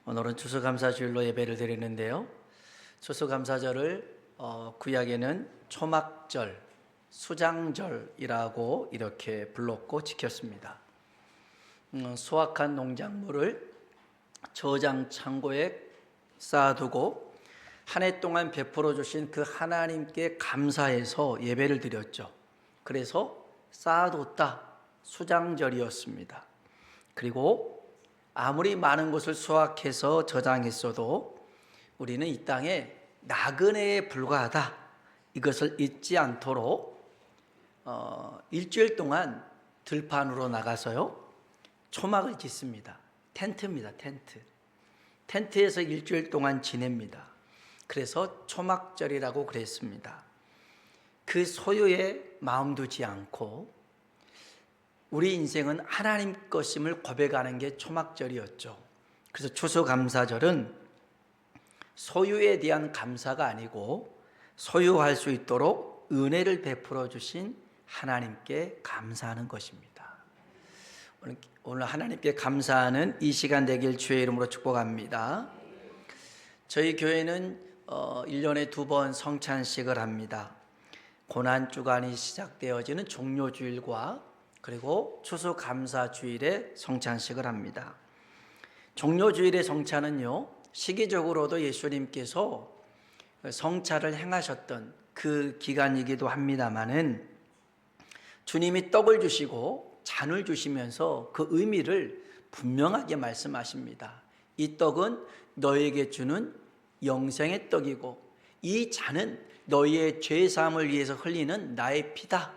오늘은 추수감사주일로 예배를 드리는데요. 추수감사절을 구약에는 초막절, 수장절이라고 이렇게 불렀고 지켰습니다. 수확한 농작물을 저장 창고에 쌓아두고 한 해 동안 베풀어 주신 그 하나님께 감사해서 예배를 드렸죠. 그래서 쌓아뒀다, 수장절이었습니다. 그리고 아무리 많은 것을 수확해서 저장했어도 우리는 이 땅에 나그네에 불과하다, 이것을 잊지 않도록 일주일 동안 들판으로 나가서요 초막을 짓습니다. 텐트입니다. 텐트에서 일주일 동안 지냅니다. 그래서 초막절이라고 그랬습니다. 그 소유에 마음 두지 않고 우리 인생은 하나님 것임을 고백하는 게 초막절이었죠. 그래서 추수감사절은 소유에 대한 감사가 아니고 소유할 수 있도록 은혜를 베풀어 주신 하나님께 감사하는 것입니다. 오늘 하나님께 감사하는 이 시간 되길 주의 이름으로 축복합니다. 저희 교회는 1년에 2번 성찬식을 합니다. 고난주간이 시작되어지는 종료주일과 그리고 추수감사주일에 성찬식을 합니다. 종료주일의 성찬은요, 시기적으로도 예수님께서 성찬을 행하셨던 그 기간이기도 합니다마는 주님이 떡을 주시고 잔을 주시면서 그 의미를 분명하게 말씀하십니다. 이 떡은 너에게 주는 영생의 떡이고 이 잔은 너희의 죄사함을 위해서 흘리는 나의 피다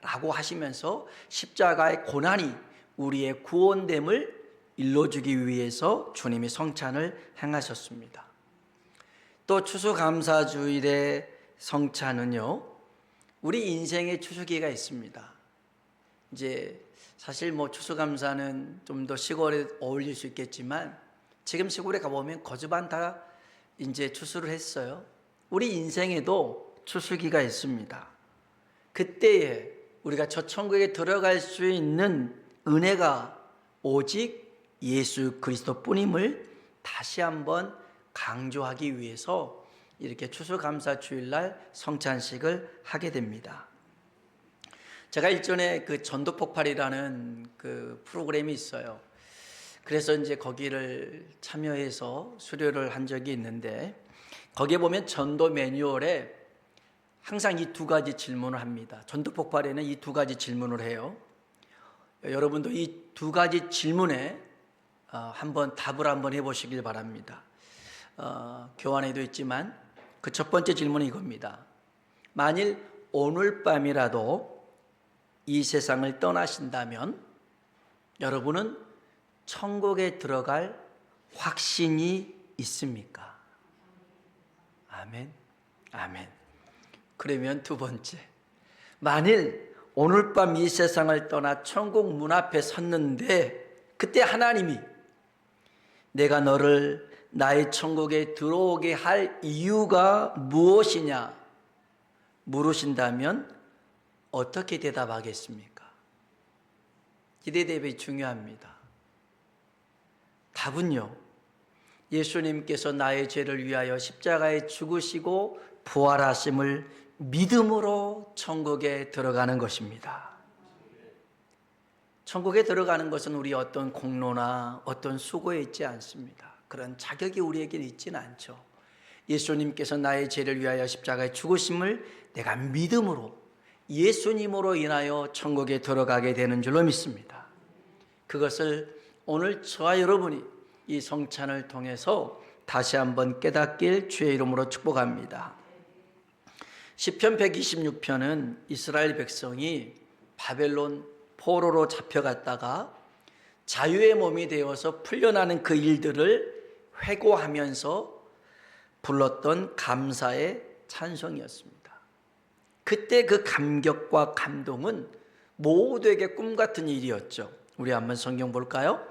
라고 하시면서 십자가의 고난이 우리의 구원됨을 일러주기 위해서 주님이 성찬을 행하셨습니다. 또 추수감사주일의 성찬은요, 우리 인생의 추수기가 있습니다. 이제 사실 추수감사는 좀 더 시골에 어울릴 수 있겠지만 지금 시골에 가보면 거주반 다 이제 추수를 했어요. 우리 인생에도 추수기가 있습니다. 그때에 우리가 저 천국에 들어갈 수 있는 은혜가 오직 예수 그리스도뿐임을 다시 한번 강조하기 위해서 이렇게 추수감사주일날 성찬식을 하게 됩니다. 제가 일전에 그 전도폭발이라는 그 프로그램이 있어요. 그래서 이제 거기를 참여해서 수료를 한 적이 있는데 거기에 보면 전도 매뉴얼에 항상 이 두 가지 질문을 합니다. 전도폭발에는 이 두 가지 질문을 해요. 여러분도 이 두 가지 질문에 한번 답을 한번 해보시길 바랍니다. 교환에도 있지만 그 첫 번째 질문은 이겁니다. 만일 오늘 밤이라도 이 세상을 떠나신다면 여러분은 천국에 들어갈 확신이 있습니까? 아멘. 아멘. 그러면 두 번째, 만일 오늘 밤 이 세상을 떠나 천국 문 앞에 섰는데 그때 하나님이 내가 너를 나의 천국에 들어오게 할 이유가 무엇이냐 물으신다면 어떻게 대답하겠습니까? 기대 대비 중요합니다. 답은요, 예수님께서 나의 죄를 위하여 십자가에 죽으시고 부활하심을 믿음으로 천국에 들어가는 것입니다. 천국에 들어가는 것은 우리 어떤 공로나 어떤 수고에 있지 않습니다. 그런 자격이 우리에게는 있지는 않죠. 예수님께서 나의 죄를 위하여 십자가에 죽으심을 내가 믿음으로 예수님으로 인하여 천국에 들어가게 되는 줄로 믿습니다. 그것을 오늘 저와 여러분이 이 성찬을 통해서 다시 한번 깨닫길 주의 이름으로 축복합니다. 시편 126편은 이스라엘 백성이 바벨론 포로로 잡혀갔다가 자유의 몸이 되어서 풀려나는 그 일들을 회고하면서 불렀던 감사의 찬송이었습니다. 그때 그 감격과 감동은 모두에게 꿈같은 일이었죠. 우리 한번 성경 볼까요?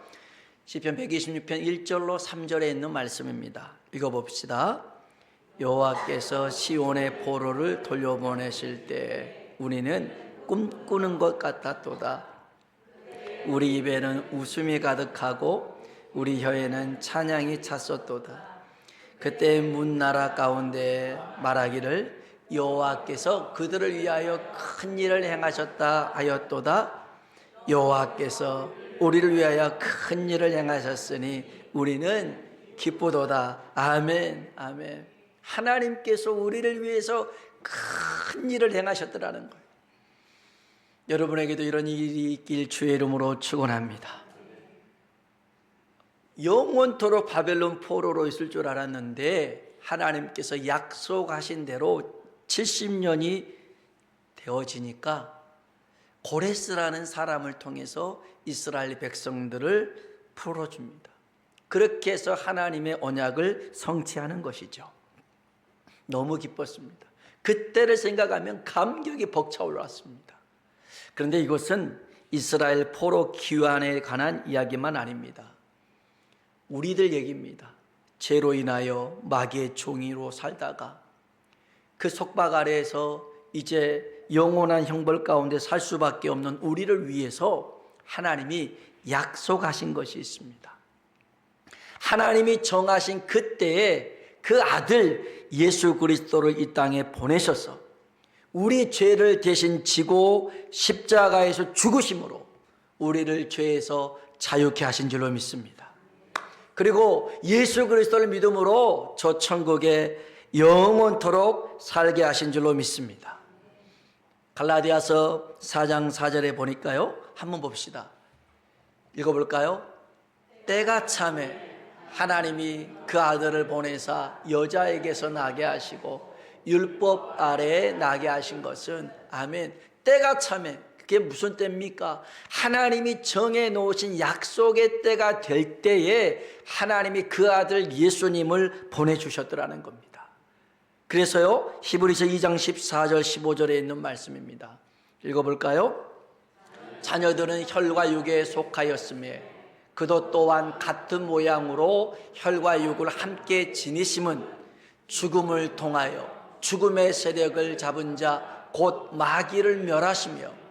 시편 126편 1절로 3절에 있는 말씀입니다. 읽어봅시다. 여호와께서 시온의 포로를 돌려보내실 때 우리는 꿈꾸는 것 같았도다. 우리 입에는 웃음이 가득하고 우리 혀에는 찬양이 찼었도다. 그때 문나라 가운데 말하기를 여호와께서 그들을 위하여 큰 일을 행하셨다 하였도다. 여호와께서 우리를 위하여 큰 일을 행하셨으니 우리는 기쁘도다. 아멘, 아멘. 하나님께서 우리를 위해서 큰 일을 행하셨더라는 거예요. 여러분에게도 이런 일이 있길 주의 이름으로 축원합니다. 영원토록 바벨론 포로로 있을 줄 알았는데 하나님께서 약속하신 대로 70년이 되어지니까 고레스라는 사람을 통해서 이스라엘 백성들을 풀어줍니다. 그렇게 해서 하나님의 언약을 성취하는 것이죠. 너무 기뻤습니다. 그때를 생각하면 감격이 벅차올랐습니다. 그런데 이것은 이스라엘 포로 귀환에 관한 이야기만 아닙니다. 우리들 얘기입니다. 죄로 인하여 마귀의 종이로 살다가 그 속박 아래에서 이제 영원한 형벌 가운데 살 수밖에 없는 우리를 위해서 하나님이 약속하신 것이 있습니다. 하나님이 정하신 그때에 그 아들 예수 그리스도를 이 땅에 보내셔서 우리 죄를 대신 지고 십자가에서 죽으심으로 우리를 죄에서 자유케 하신 줄로 믿습니다. 그리고 예수 그리스도를 믿음으로 저 천국에 영원토록 살게 하신 줄로 믿습니다. 갈라디아서 4장 4절에 보니까요, 한번 봅시다. 읽어볼까요? 때가 참에 하나님이 그 아들을 보내사 여자에게서 나게 하시고 율법 아래에 나게 하신 것은, 아멘, 때가 참에, 그게 무슨 때입니까? 하나님이 정해 놓으신 약속의 때가 될 때에 하나님이 그 아들 예수님을 보내주셨더라는 겁니다. 그래서요, 히브리서 2장 14절 15절에 있는 말씀입니다. 읽어볼까요? 자녀들은 혈과 육에 속하였으며 그도 또한 같은 모양으로 혈과 육을 함께 지니심은 죽음을 통하여 죽음의 세력을 잡은 자 곧 마귀를 멸하시며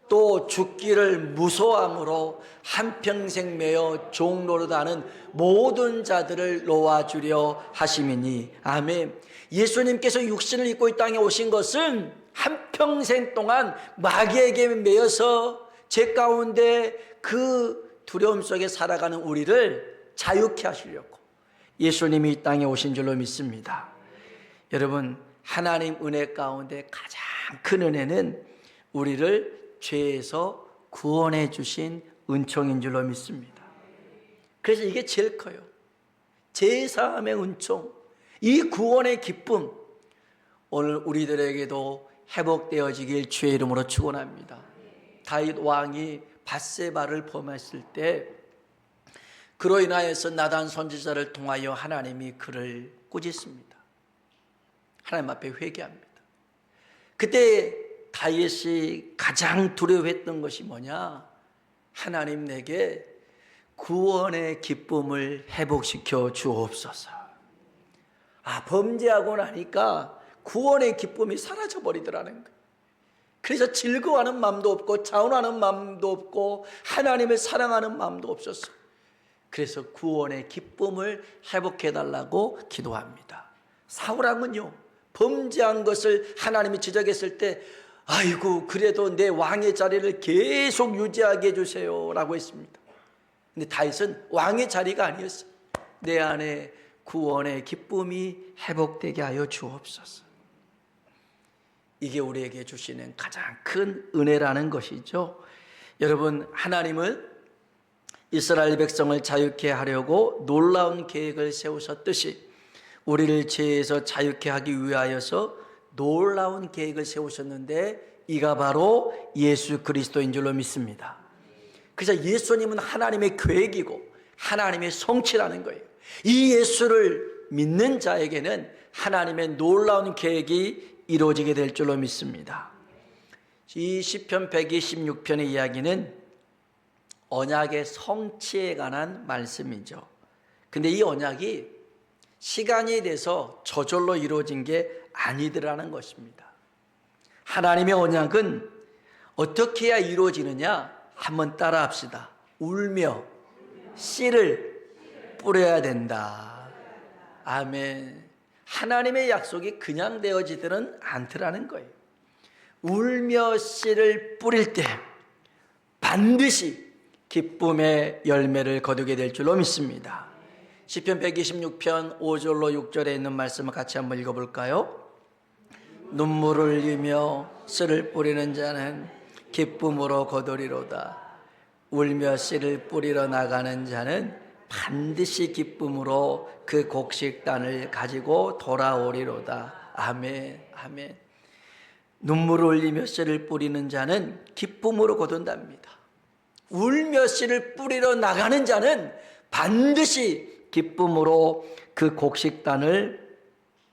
또 죽기를 무소함으로 한평생 매여 종노릇하는 모든 자들을 놓아주려 하심이니, 아멘. 예수님께서 육신을 입고 이 땅에 오신 것은 한평생 동안 마귀에게 매여서 죄 가운데 그 두려움 속에 살아가는 우리를 자유케 하시려고 예수님이 이 땅에 오신 줄로 믿습니다. 여러분, 하나님 은혜 가운데 가장 큰 은혜는 우리를 죄에서 구원해 주신 은총인 줄로 믿습니다. 그래서 이게 제일 커요. 제사함의 은총, 이 구원의 기쁨, 오늘 우리들에게도 회복되어지길 주의 이름으로 축원합니다. 다윗 왕이 밧세바를 범했을 때 그로 인하여서 나단 선지자를 통하여 하나님이 그를 꾸짖습니다. 하나님 앞에 회개합니다. 그때 다윗이 가장 두려워했던 것이 뭐냐? 하나님, 내게 구원의 기쁨을 회복시켜 주옵소서. 범죄하고 나니까 구원의 기쁨이 사라져 버리더라는 거예요. 그래서 즐거워하는 마음도 없고 자원하는 마음도 없고 하나님을 사랑하는 마음도 없었어요. 그래서 구원의 기쁨을 회복해달라고 기도합니다. 사울왕은요, 범죄한 것을 하나님이 지적했을 때 아이고, 그래도 내 왕의 자리를 계속 유지하게 해주세요 라고 했습니다. 근데 다윗은 왕의 자리가 아니었어요. 내 안에 구원의 기쁨이 회복되게 하여 주옵소서. 이게 우리에게 주시는 가장 큰 은혜라는 것이죠. 여러분, 하나님은 이스라엘 백성을 자유케 하려고 놀라운 계획을 세우셨듯이 우리를 죄에서 자유케 하기 위하여서 놀라운 계획을 세우셨는데 이가 바로 예수 그리스도인 줄로 믿습니다. 그래서 예수님은 하나님의 계획이고 하나님의 성취라는 거예요. 이 예수를 믿는 자에게는 하나님의 놀라운 계획이 이루어지게 될 줄로 믿습니다. 이 시편 126편의 이야기는 언약의 성취에 관한 말씀이죠. 근데 이 언약이 시간이 돼서 저절로 이루어진 게 아니더라는 것입니다. 하나님의 언약은 어떻게 해야 이루어지느냐? 한번 따라 합시다. 울며 씨를 뿌려야 된다. 아멘. 하나님의 약속이 그냥 되어지지는 않더라는 거예요. 울며 씨를 뿌릴 때 반드시 기쁨의 열매를 거두게 될 줄로 믿습니다. 시편 126편 5절로 6절에 있는 말씀을 같이 한번 읽어볼까요? 눈물을 흘리며 씨를 뿌리는 자는 기쁨으로 거두리로다. 울며 씨를 뿌리러 나가는 자는 반드시 기쁨으로 그 곡식단을 가지고 돌아오리로다. 아멘, 아멘. 눈물을 흘리며 씨를 뿌리는 자는 기쁨으로 거둔답니다. 울며 씨를 뿌리러 나가는 자는 반드시 기쁨으로 그 곡식단을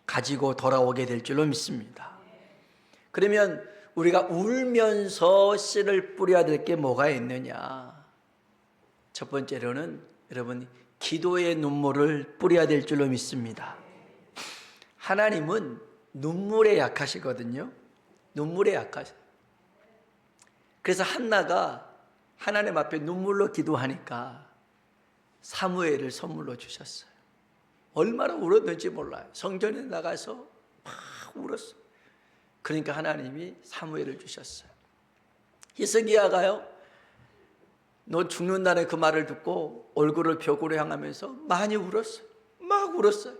가지고 돌아오게 될 줄로 믿습니다. 그러면 우리가 울면서 씨를 뿌려야 될 게 뭐가 있느냐? 첫 번째로는 여러분 기도의 눈물을 뿌려야 될 줄로 믿습니다. 하나님은 눈물에 약하시거든요. 눈물에 약하셔. 그래서 한나가 하나님 앞에 눈물로 기도하니까 사무엘을 선물로 주셨어요. 얼마나 울었는지 몰라요. 성전에 나가서 막 울었어요. 그러니까 하나님이 사무엘을 주셨어요. 히스기야가요, 너 죽는다는 그 말을 듣고 얼굴을 벽으로 향하면서 많이 울었어요. 막 울었어요.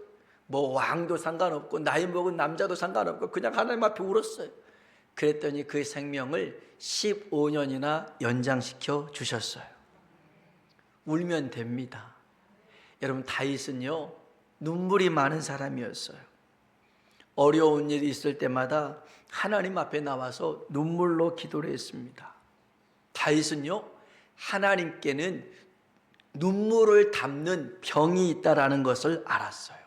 뭐 왕도 상관없고 나이 먹은 남자도 상관없고 그냥 하나님 앞에 울었어요. 그랬더니 그 생명을 15년이나 연장시켜 주셨어요. 울면 됩니다. 여러분 다윗은요 눈물이 많은 사람이었어요. 어려운 일이 있을 때마다 하나님 앞에 나와서 눈물로 기도를 했습니다. 다윗은요 하나님께는 눈물을 담는 병이 있다라는 것을 알았어요.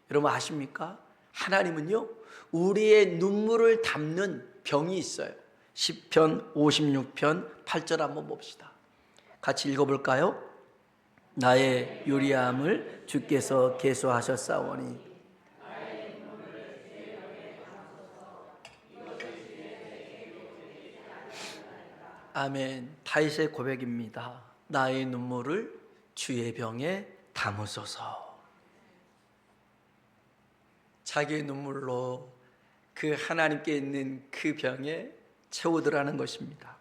여러분 아십니까? 하나님은요 우리의 눈물을 담는 병이 있어요. 시편 56편 8절 한번 봅시다. 같이 읽어볼까요? 나의 유리함을 주께서 계수하셨사오니 아멘. 다윗의 고백입니다. 나의 눈물을 주의 병에 담으소서. 자기의 눈물로 그 하나님께 있는 그 병에 채우더라는 것입니다.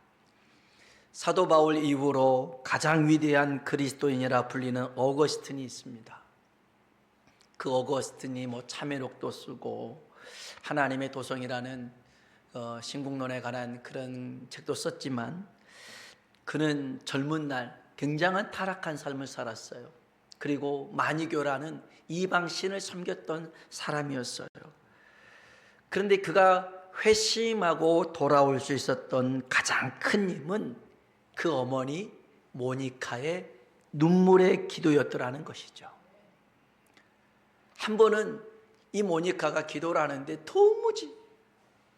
사도 바울 이후로 가장 위대한 그리스도인이라 불리는 어거스틴이 있습니다. 그 어거스틴이 뭐 참회록도 쓰고 하나님의 도성이라는 신국론에 관한 그런 책도 썼지만 그는 젊은 날 굉장한 타락한 삶을 살았어요. 그리고 마니교라는 이방 신을 섬겼던 사람이었어요. 그런데 그가 회심하고 돌아올 수 있었던 가장 큰 힘은 그 어머니 모니카의 눈물의 기도였더라는 것이죠. 한 번은 이 모니카가 기도를 하는데 도무지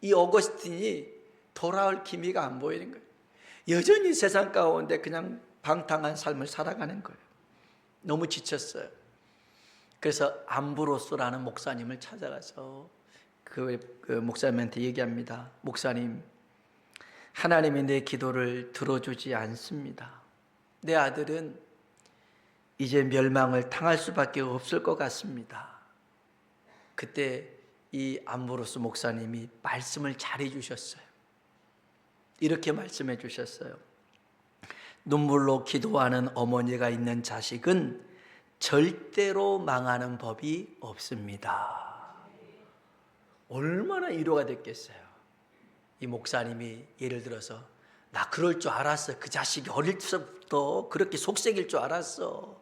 이 어거스틴이 돌아올 기미가 안 보이는 거예요. 여전히 세상 가운데 그냥 방탕한 삶을 살아가는 거예요. 너무 지쳤어요. 그래서 암브로스라는 목사님을 찾아가서 그 목사님한테 얘기합니다. 목사님, 하나님이 내 기도를 들어주지 않습니다. 내 아들은 이제 멸망을 당할 수밖에 없을 것 같습니다. 그때 이 암브로스 목사님이 말씀을 잘해 주셨어요. 이렇게 말씀해 주셨어요. 눈물로 기도하는 어머니가 있는 자식은 절대로 망하는 법이 없습니다. 얼마나 위로가 됐겠어요. 이 목사님이 예를 들어서 나 그럴 줄 알았어. 그 자식이 어릴 때부터 그렇게 속색일 줄 알았어.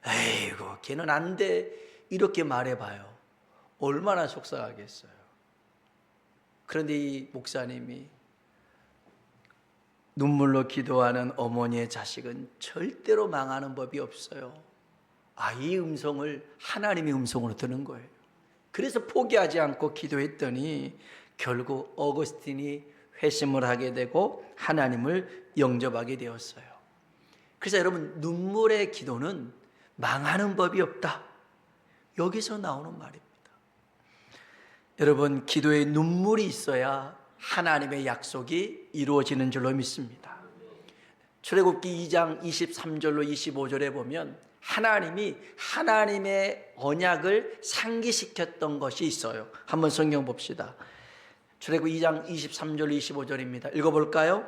에이구 걔는 안 돼. 이렇게 말해봐요. 얼마나 속상하겠어요. 그런데 이 목사님이 눈물로 기도하는 어머니의 자식은 절대로 망하는 법이 없어요. 이 음성을 하나님의 음성으로 듣는 거예요. 그래서 포기하지 않고 기도했더니 결국 어거스틴이 회심을 하게 되고 하나님을 영접하게 되었어요. 그래서 여러분 눈물의 기도는 망하는 법이 없다. 여기서 나오는 말입니다. 여러분 기도에 눈물이 있어야 하나님의 약속이 이루어지는 줄로 믿습니다. 출애굽기 2장 23절로 25절에 보면 하나님이 하나님의 언약을 상기시켰던 것이 있어요. 한번 성경 봅시다. 출애굽 2장 23절 25절입니다. 읽어볼까요?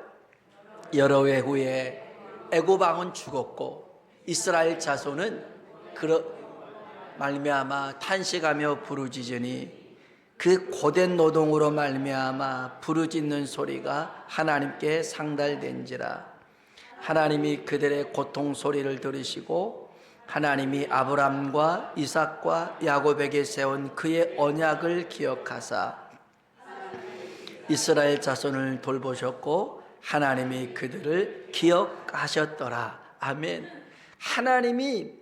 여러 해 후에 애굽 왕은 죽었고 이스라엘 자손은 말미암아 탄식하며 부르짖으니 그 고된 노동으로 말미암아 부르짖는 소리가 하나님께 상달된지라. 하나님이 그들의 고통 소리를 들으시고 하나님이 아브람과 이삭과 야곱에게 세운 그의 언약을 기억하사 이스라엘 자손을 돌보셨고 하나님이 그들을 기억하셨더라. 아멘. 하나님이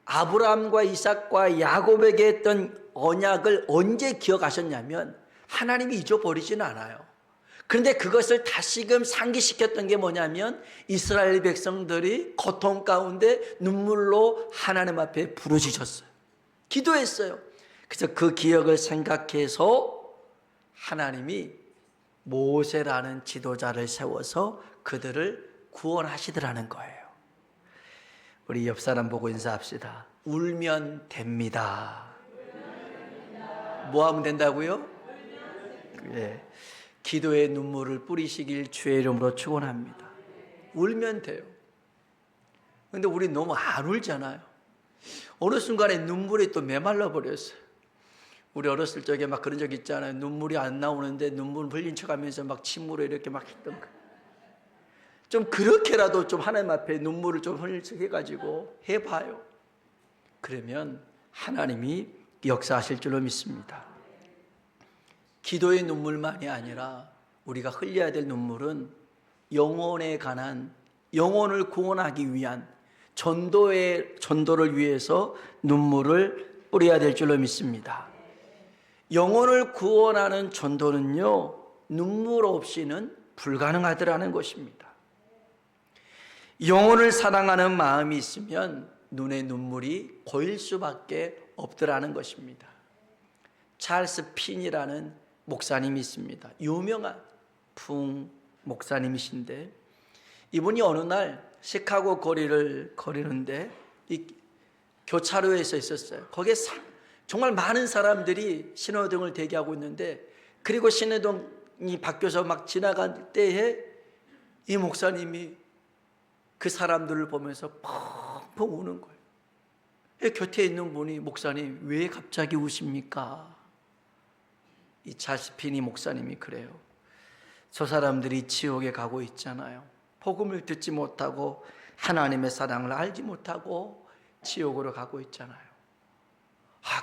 아브람과 이삭과 야곱에게 했던 언약을 언제 기억하셨냐면 하나님이 잊어버리지는 않아요. 그런데 그것을 다시금 상기시켰던 게 뭐냐면 이스라엘 백성들이 고통 가운데 눈물로 하나님 앞에 부르짖었어요. 기도했어요. 그래서 그 기억을 생각해서 하나님이 모세라는 지도자를 세워서 그들을 구원하시더라는 거예요. 우리 옆 사람 보고 인사합시다. 울면 됩니다. 뭐 하면 된다고요? 예. 기도의 눈물을 뿌리시길 주의 이름으로 축원합니다. 울면 돼요. 근데 우리 너무 안 울잖아요. 어느 순간에 눈물이 또 메말라 버렸어요. 우리 어렸을 적에 막 그런 적 있잖아요. 눈물이 안 나오는데 눈물 흘린 척하면서 막 침으로 이렇게 막 했던 거. 좀 그렇게라도 좀 하나님 앞에 눈물을 좀 흘릴 척 해가지고 해봐요. 그러면 하나님이 역사하실 줄로 믿습니다. 기도의 눈물만이 아니라 우리가 흘려야 될 눈물은 영혼에 관한, 영혼을 구원하기 위한 전도를 위해서 눈물을 뿌려야 될 줄로 믿습니다. 영혼을 구원하는 전도는요, 눈물 없이는 불가능하더라는 것입니다. 영혼을 사랑하는 마음이 있으면 눈에 눈물이 고일 수밖에 없더라는 것입니다. 찰스 핀이라는 목사님이 있습니다. 유명한 풍 목사님이신데 이분이 어느 날 시카고 거리를 거리는데 이 교차로에 서 있었어요. 거기에 정말 많은 사람들이 신호등을 대기하고 있는데, 그리고 신호등이 바뀌어서 막 지나갈 때에 이 목사님이 그 사람들을 보면서 펑펑 우는 거예요. 곁에 있는 분이 목사님 왜 갑자기 우십니까? 이 찰스피니 목사님이 그래요. 저 사람들이 지옥에 가고 있잖아요. 복음을 듣지 못하고 하나님의 사랑을 알지 못하고 지옥으로 가고 있잖아요.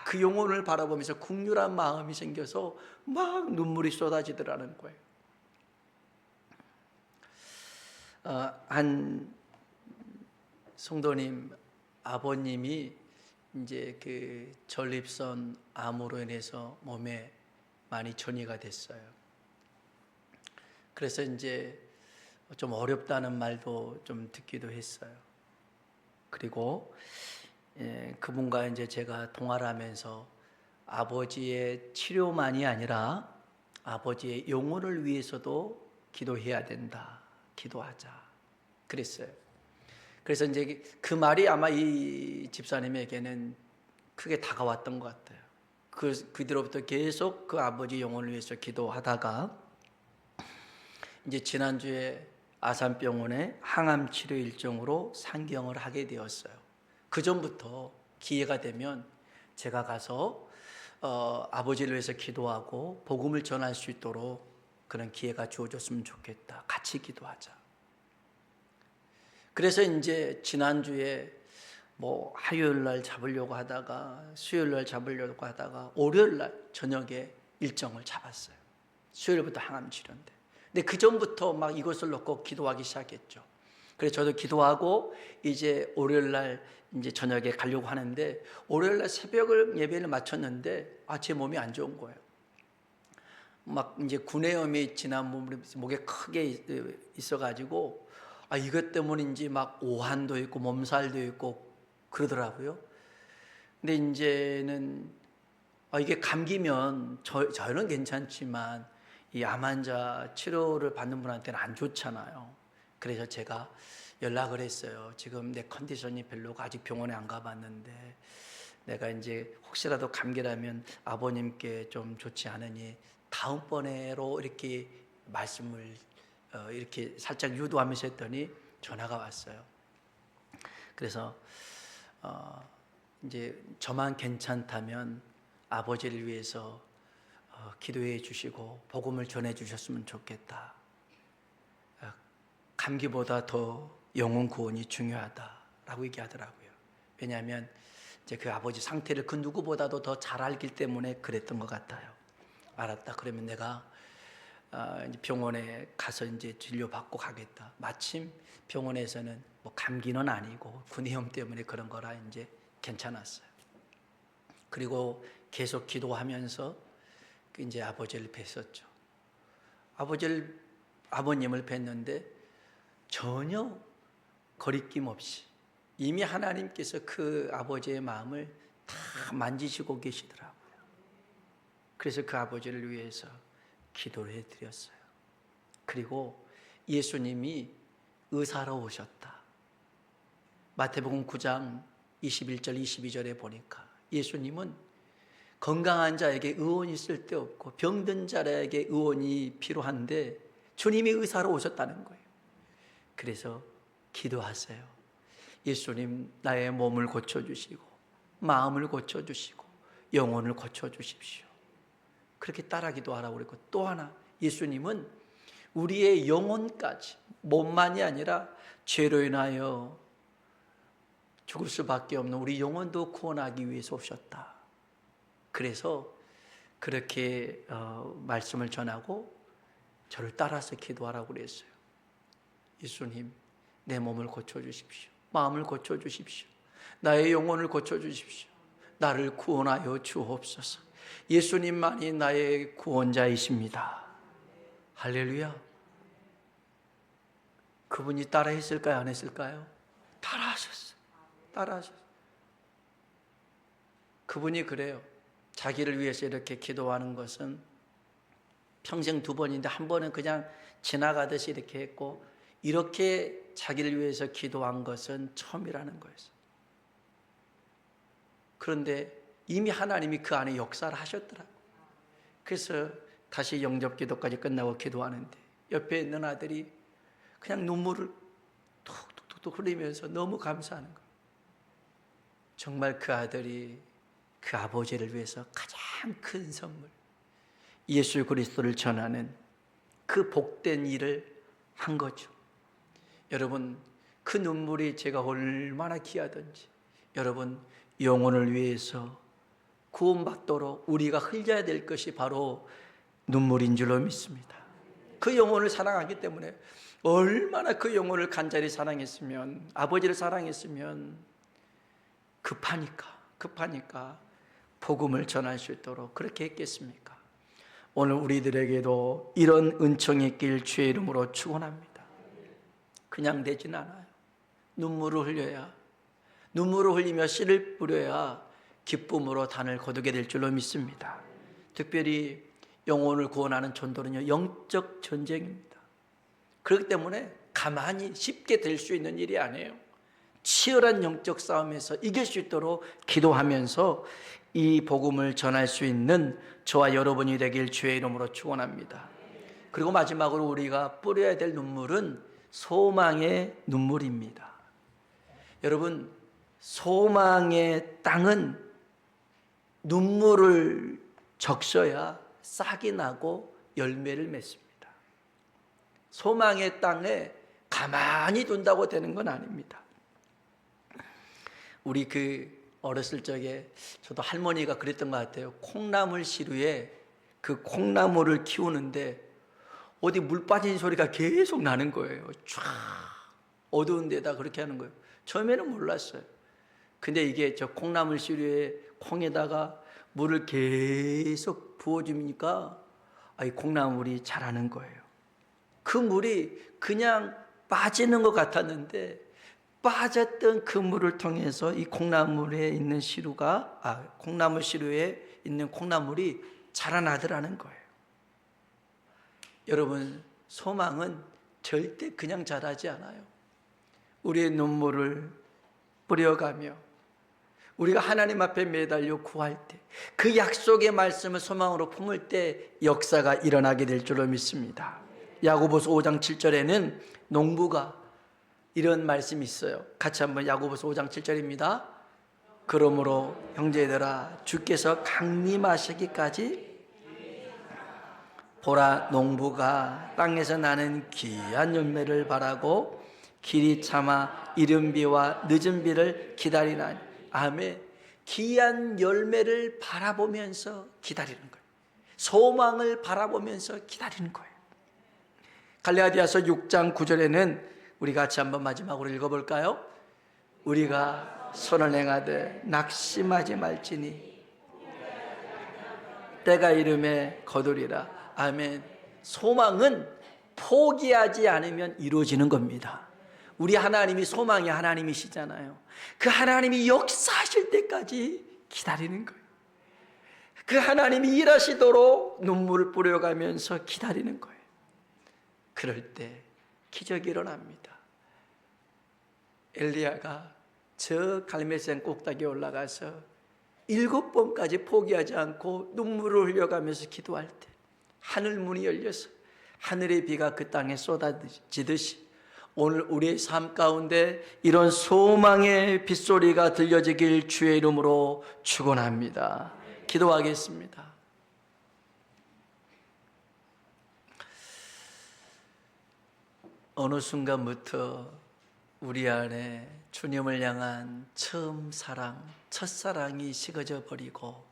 그 영혼을 바라보면서 국률한 마음이 생겨서 막 눈물이 쏟아지더라는 거예요. 한 성도님 아버님이 이제 그 전립선 암으로 인해서 몸에 많이 전이가 됐어요. 그래서 이제 좀 어렵다는 말도 좀 듣기도 했어요. 그리고 그분과 이제 제가 통화를 하면서 아버지의 치료만이 아니라 아버지의 영혼을 위해서도 기도해야 된다. 기도하자. 그랬어요. 그래서 이제 그 말이 아마 이 집사님에게는 크게 다가왔던 것 같아요. 그 뒤로부터 계속 그 아버지 영혼을 위해서 기도하다가 이제 지난주에 아산병원에 항암 치료 일정으로 상경을 하게 되었어요. 그 전부터 기회가 되면 제가 가서 아버지를 위해서 기도하고 복음을 전할 수 있도록 그런 기회가 주어졌으면 좋겠다. 같이 기도하자. 그래서 이제 지난주에 뭐 화요일 날 잡으려고 하다가 수요일 날 잡으려고 하다가 월요일 날 저녁에 일정을 잡았어요. 수요일부터 항암 치료인데. 근데 그 전부터 막 이것을 놓고 기도하기 시작했죠. 그래서 저도 기도하고 이제 월요일 날 이제 저녁에 가려고 하는데 월요일 날 새벽을 예배를 마쳤는데 제 몸이 안 좋은 거예요. 막 이제 구내염이 지난 목에 크게 있어가지고 이것 때문인지 막 오한도 있고 몸살도 있고 그러더라고요. 근데 이제는 이게 감기면 저는 괜찮지만 이 암 환자 치료를 받는 분한테는 안 좋잖아요. 그래서 제가 연락을 했어요. 지금 내 컨디션이 별로고 아직 병원에 안 가봤는데 내가 이제 혹시라도 감기라면 아버님께 좀 좋지 않으니 다음번에로 이렇게 말씀을 이렇게 살짝 유도하면서 했더니 전화가 왔어요. 그래서 이제 저만 괜찮다면 아버지를 위해서 기도해 주시고 복음을 전해 주셨으면 좋겠다. 감기보다 더 영혼 구원이 중요하다라고 얘기하더라고요. 왜냐하면 이제 그 아버지 상태를 그 누구보다도 더 잘 알기 때문에 그랬던 것 같아요. 알았다. 그러면 내가 병원에 가서 이제 진료받고 가겠다. 마침 병원에서는 뭐 감기는 아니고 구내염 때문에 그런 거라 이제 괜찮았어요. 그리고 계속 기도하면서 이제 아버지를 뵀었죠. 아버님을 뵀는데 전혀 거리낌 없이 이미 하나님께서 그 아버지의 마음을 다 만지시고 계시더라고요. 그래서 그 아버지를 위해서 기도를 해드렸어요. 그리고 예수님이 의사로 오셨다. 마태복음 9장 21절 22절에 보니까 예수님은 건강한 자에게 의원이 쓸데없고 병든 자에게 의원이 필요한데 주님이 의사로 오셨다는 거예요. 그래서 기도하세요. 예수님, 나의 몸을 고쳐주시고 마음을 고쳐주시고 영혼을 고쳐주십시오. 그렇게 따라 기도하라고 그랬고, 또 하나 예수님은 우리의 영혼까지, 몸만이 아니라 죄로 인하여 죽을 수밖에 없는 우리 영혼도 구원하기 위해서 오셨다. 그래서 그렇게 말씀을 전하고 저를 따라서 기도하라고 그랬어요. 예수님, 내 몸을 고쳐주십시오. 마음을 고쳐주십시오. 나의 영혼을 고쳐주십시오. 나를 구원하여 주옵소서. 예수님만이 나의 구원자이십니다. 할렐루야. 그분이 따라 했을까요? 안 했을까요? 따라 하셨어요. 따라 하셨어요. 그분이 그래요. 자기를 위해서 이렇게 기도하는 것은 평생 2번인데 한 번은 그냥 지나가듯이 이렇게 했고, 이렇게 자기를 위해서 기도한 것은 처음이라는 거였어요. 그런데 이미 하나님이 그 안에 역사를 하셨더라고요. 그래서 다시 영접 기도까지 끝나고 기도하는데 옆에 있는 아들이 그냥 눈물을 툭툭툭 흘리면서 너무 감사하는 거예요. 정말 그 아들이 그 아버지를 위해서 가장 큰 선물, 예수 그리스도를 전하는 그 복된 일을 한 거죠. 여러분, 그 눈물이 제가 얼마나 귀하든지 여러분 영혼을 위해서 구원받도록 우리가 흘려야 될 것이 바로 눈물인 줄로 믿습니다. 그 영혼을 사랑하기 때문에 얼마나 그 영혼을 간절히 사랑했으면, 아버지를 사랑했으면 급하니까 복음을 전할 수 있도록 그렇게 했겠습니까? 오늘 우리들에게도 이런 은총이 있길 주의 이름으로 축원합니다. 그냥 되진 않아요. 눈물을 흘리며 씨를 뿌려야 기쁨으로 단을 거두게 될 줄로 믿습니다. 특별히 영혼을 구원하는 전도는요, 영적 전쟁입니다. 그렇기 때문에 가만히 쉽게 될 수 있는 일이 아니에요. 치열한 영적 싸움에서 이길 수 있도록 기도하면서 이 복음을 전할 수 있는 저와 여러분이 되길 주의 이름으로 축원합니다. 그리고 마지막으로 우리가 뿌려야 될 눈물은 소망의 눈물입니다. 여러분, 소망의 땅은 눈물을 적셔야 싹이 나고 열매를 맺습니다. 소망의 땅에 가만히 둔다고 되는 건 아닙니다. 우리 어렸을 적에 저도 할머니가 그랬던 것 같아요. 콩나물 시루에 그 콩나물을 키우는데 어디 물 빠진 소리가 계속 나는 거예요. 쫙 어두운 데다 그렇게 하는 거예요. 처음에는 몰랐어요. 근데 이게 저 콩나물 시루에 콩에다가 물을 계속 부어주니까 이 콩나물이 자라는 거예요. 그 물이 그냥 빠지는 것 같았는데 빠졌던 그 물을 통해서 이 콩나물에 있는 콩나물 시루에 있는 콩나물이 자라나더라는 거예요. 여러분, 소망은 절대 그냥 자라지 않아요. 우리의 눈물을 뿌려가며 우리가 하나님 앞에 매달려 구할 때, 그 약속의 말씀을 소망으로 품을 때 역사가 일어나게 될 줄로 믿습니다. 야고보서 5장 7절에는 농부가 이런 말씀이 있어요. 같이 한번 야고보서 5장 7절입니다. 그러므로 형제들아, 주께서 강림하시기까지 보라, 농부가 땅에서 나는 귀한 열매를 바라고 길이 참아 이른 비와 늦은 비를 기다리나니. 아멘. 귀한 열매를 바라보면서 기다리는 거예요. 소망을 바라보면서 기다리는 거예요. 갈라디아서 6장 9절에는 우리 같이 한번 마지막으로 읽어볼까요? 우리가 선을 행하되 낙심하지 말지니 때가 이름에 거두리라. 아멘. 소망은 포기하지 않으면 이루어지는 겁니다. 우리 하나님이 소망의 하나님이시잖아요. 그 하나님이 역사하실 때까지 기다리는 거예요. 그 하나님이 일하시도록 눈물을 뿌려가면서 기다리는 거예요. 그럴 때 기적이 일어납니다. 엘리야가 저 갈멜산 꼭대기에 올라가서 7번까지 포기하지 않고 눈물을 흘려가면서 기도할 때 하늘 문이 열려서 하늘의 비가 그 땅에 쏟아지듯이 오늘 우리의 삶 가운데 이런 소망의 빗소리가 들려지길 주의 이름으로 축원합니다. 기도하겠습니다. 어느 순간부터 우리 안에 주님을 향한 처음 사랑, 첫사랑이 식어져 버리고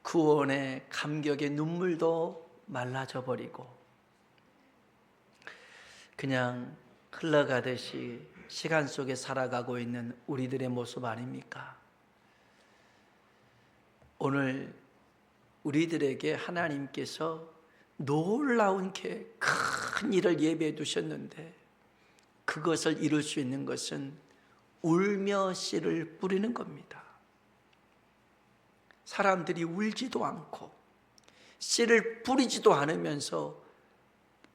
구원의 감격의 눈물도 말라져 버리고 그냥 흘러가듯이 시간 속에 살아가고 있는 우리들의 모습 아닙니까? 오늘 우리들에게 하나님께서 놀라운 큰 일을 예배해 두셨는데 그것을 이룰 수 있는 것은 울며 씨를 뿌리는 겁니다. 사람들이 울지도 않고 씨를 뿌리지도 않으면서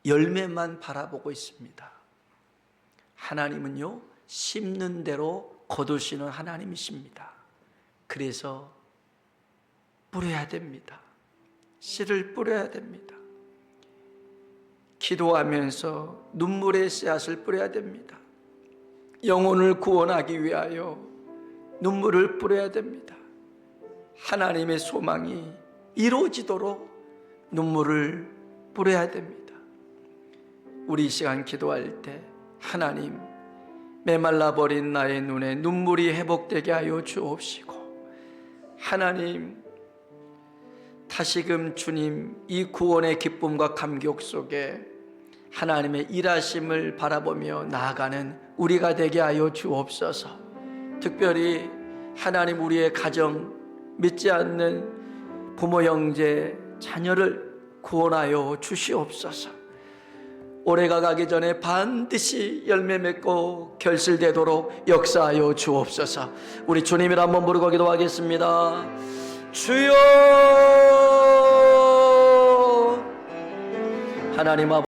열매만 바라보고 있습니다. 하나님은요, 심는 대로 거두시는 하나님이십니다. 그래서 뿌려야 됩니다. 씨를 뿌려야 됩니다. 기도하면서 눈물의 씨앗을 뿌려야 됩니다. 영혼을 구원하기 위하여 눈물을 뿌려야 됩니다. 하나님의 소망이 이루어지도록 눈물을 뿌려야 됩니다. 우리 이 시간 기도할 때 하나님, 메말라버린 나의 눈에 눈물이 회복되게 하여 주옵시고, 하나님 다시금 주님 이 구원의 기쁨과 감격 속에 하나님의 일하심을 바라보며 나아가는 우리가 되게 하여 주옵소서. 특별히 하나님 우리의 가정, 믿지 않는 부모 형제 자녀를 구원하여 주시옵소서. 올해가 가기 전에 반드시 열매 맺고 결실되도록 역사하여 주옵소서. 우리 주님이라 한번 부르고 기도하겠습니다. 주여, 하나님 아버지,